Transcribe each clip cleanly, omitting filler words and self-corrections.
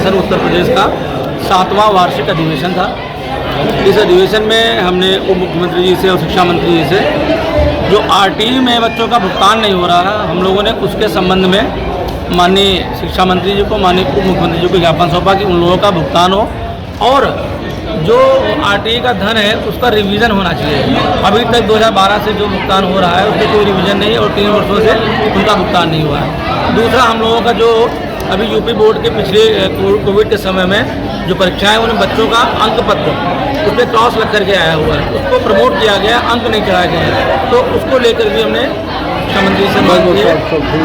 शासन उत्तर प्रदेश का 7वां वार्षिक अधिवेशन था। इस अधिवेशन में हमने उप मुख्यमंत्री जी से और शिक्षा मंत्री जी से जो आरटीई में बच्चों का भुगतान नहीं हो रहा है, हम लोगों ने उसके संबंध में माननीय शिक्षा मंत्री जी को, माननीय उप मुख्यमंत्री जी को ज्ञापन सौंपा कि उन लोगों का भुगतान हो और जो आरटीई का धन है उसका रिवीजन होना चाहिए। अभी तक 2012 से जो भुगतान हो रहा है उसमें कोई रिवीजन नहीं है और 3 वर्षों से उनका भुगतान नहीं हुआ है। दूसरा, हम लोगों का जो अभी यूपी बोर्ड के पिछले कोविड के समय में जो परीक्षाएं उन बच्चों का अंक पत्र उस पर क्रॉस लग करके आया हुआ है, उसको प्रमोट किया गया, अंक नहीं चढ़ाए गए, तो उसको लेकर भी हमने शिक्षा मंत्री से मांग की है।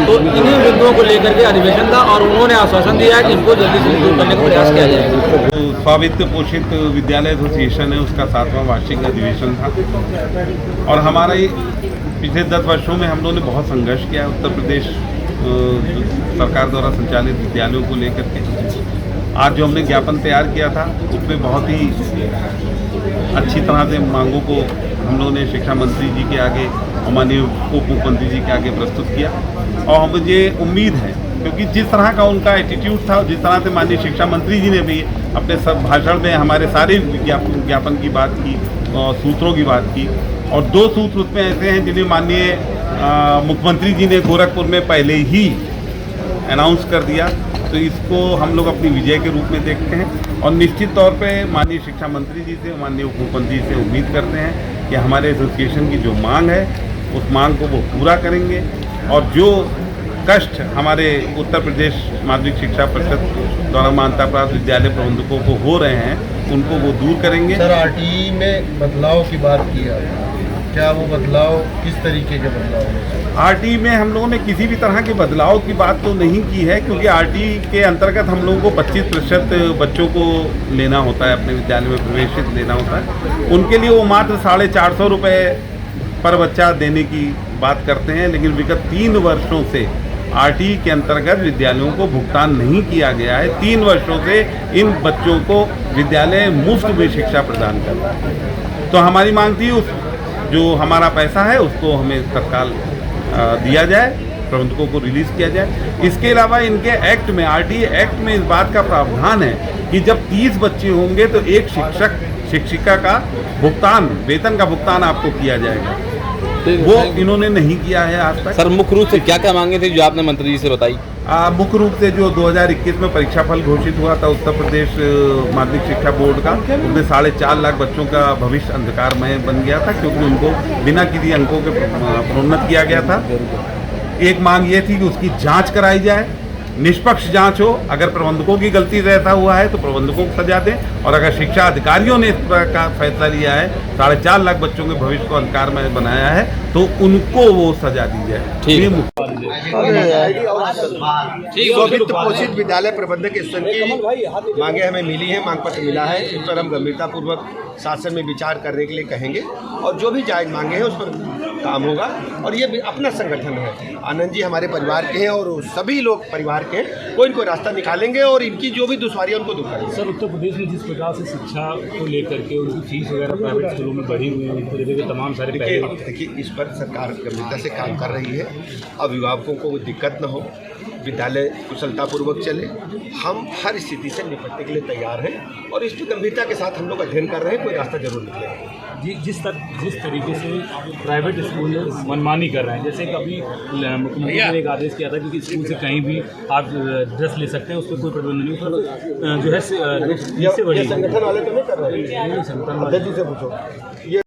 तो इन्हीं बिंदुओं को लेकर के अधिवेशन था और उन्होंने आश्वासन दिया है कि इनको जल्दी से दूर करने का प्रयास किया जाएगा। स्वावित्त पोषित विद्यालय एसोसिएशन है, उसका 7वां वार्षिक अधिवेशन था और हमारा ये पिछले 10 वर्षों में हम लोगों ने बहुत संघर्ष किया है उत्तर प्रदेश सरकार द्वारा संचालित विद्यालयों को लेकर के। आज जो हमने ज्ञापन तैयार किया था उसमें बहुत ही अच्छी तरह से मांगों को हम लोगों ने शिक्षा मंत्री जी के आगे और माननीय उप मुख्यमंत्री जी के आगे प्रस्तुत किया और मुझे उम्मीद है, क्योंकि जिस तरह का उनका एटीट्यूड था, जिस तरह से माननीय शिक्षा मंत्री जी ने भी अपने सब भाषण में हमारे सारे ज्ञापन की बात की और सूत्रों की बात की, और 2 सूत्र उसमें ऐसे हैं जिन्हें माननीय मुख्यमंत्री जी ने गोरखपुर में पहले ही अनाउंस कर दिया, तो इसको हम लोग अपनी विजय के रूप में देखते हैं और निश्चित तौर पे माननीय शिक्षा मंत्री जी से, माननीय उप मुख्यमंत्री जी से उम्मीद करते हैं कि हमारे एसोसिएशन की जो मांग है उस मांग को वो पूरा करेंगे और जो कष्ट हमारे उत्तर प्रदेश माध्यमिक शिक्षा परिषद द्वारा मान्यता प्राप्त विद्यालय प्रबंधकों को हो रहे हैं उनको वो दूर करेंगे। सर, आरटीई में बदलाव की बात की है, क्या वो बदलाव किस तरीके के बदलाव है? आरटीई में हम लोगों ने किसी भी तरह के बदलाव की बात तो नहीं की है, क्योंकि आरटीई के अंतर्गत हम लोगों को 25% बच्चों को लेना होता है, अपने विद्यालय में प्रवेशित लेना होता है। उनके लिए वो मात्र 450 रुपये पर बच्चा देने की बात करते हैं, लेकिन विगत 3 वर्षों से आरटीई के अंतर्गत विद्यालयों को भुगतान नहीं किया गया है। 3 वर्षों से इन बच्चों को विद्यालय मुफ्त में शिक्षा प्रदान कर रहा है। तो हमारी मांग थी उस जो हमारा पैसा है उसको हमें तत्काल दिया जाए, प्रबंधकों को रिलीज किया जाए। इसके अलावा इनके एक्ट में, आरटीई एक्ट में इस बात का प्रावधान है कि जब 30 बच्चे होंगे तो एक शिक्षक शिक्षिका का भुगतान, वेतन का भुगतान आपको किया जाएगा। वो इन्होंने नहीं किया है आज तक। सर, मुख्य रूप से क्या क्या मांगे थे जो आपने मंत्री जी से बताई? मुख्य रूप से जो 2021 में परीक्षा फल घोषित हुआ था उत्तर प्रदेश माध्यमिक शिक्षा बोर्ड का, उसमें 4.5 लाख बच्चों का भविष्य अंधकारमय बन गया था, क्योंकि उनको बिना किसी अंकों के प्रोन्नत किया गया था। एक मांग ये थी कि उसकी जांच कराई जाए, निष्पक्ष जांच हो। अगर प्रबंधकों की गलती से ऐसा हुआ है तो प्रबंधकों को सजा दें, और अगर शिक्षा अधिकारियों ने इस तरह का फैसला लिया है, 4.5 लाख बच्चों के भविष्य को अंधकारमय बनाया है, तो उनको वो सजा दी जाए। स्वावित्त पोषित विद्यालय प्रबंधक की मांगे हमें मिली है, मांग पत्र मिला है, उस पर हम गंभीरतापूर्वक शासन में विचार करने के लिए कहेंगे और जो भी जायज मांगे हैं उस पर काम होगा। और ये अपना संगठन है, आनंद जी हमारे परिवार के हैं और सभी लोग परिवार के हैं, कोई इनको रास्ता निकालेंगे और इनकी जो भी दुश्वारियां उनको दूर करेंगे। सर, उत्तर प्रदेश में जिस प्रकार से शिक्षा को लेकर के उनकी फीस वगैरह प्राइवेट स्कूलों में बढ़ी हुई है, देखिए तमाम सारे देखिए इस पर सरकार गंभीरता से काम कर रही है। अभिभावकों को दिक्कत न हो, विद्यालय कुशलतापूर्वक चले, हम हर स्थिति से निपटने के लिए तैयार हैं और इस पर गंभीरता के साथ हम लोग अध्ययन कर रहे हैं, कोई रास्ता जरूर निकलेगा। जिस तरीके से प्राइवेट स्कूल मनमानी कर रहे हैं, जैसे कि अभी मुख्यमंत्री ने एक आदेश किया था कि स्कूल से कहीं भी आप ड्रेस ले सकते हैं, उस पर कोई प्रतिबंध नहीं, जो है संगठन वाले तो नहीं कर रहे हैं, संगठन वाले से पूछो। ये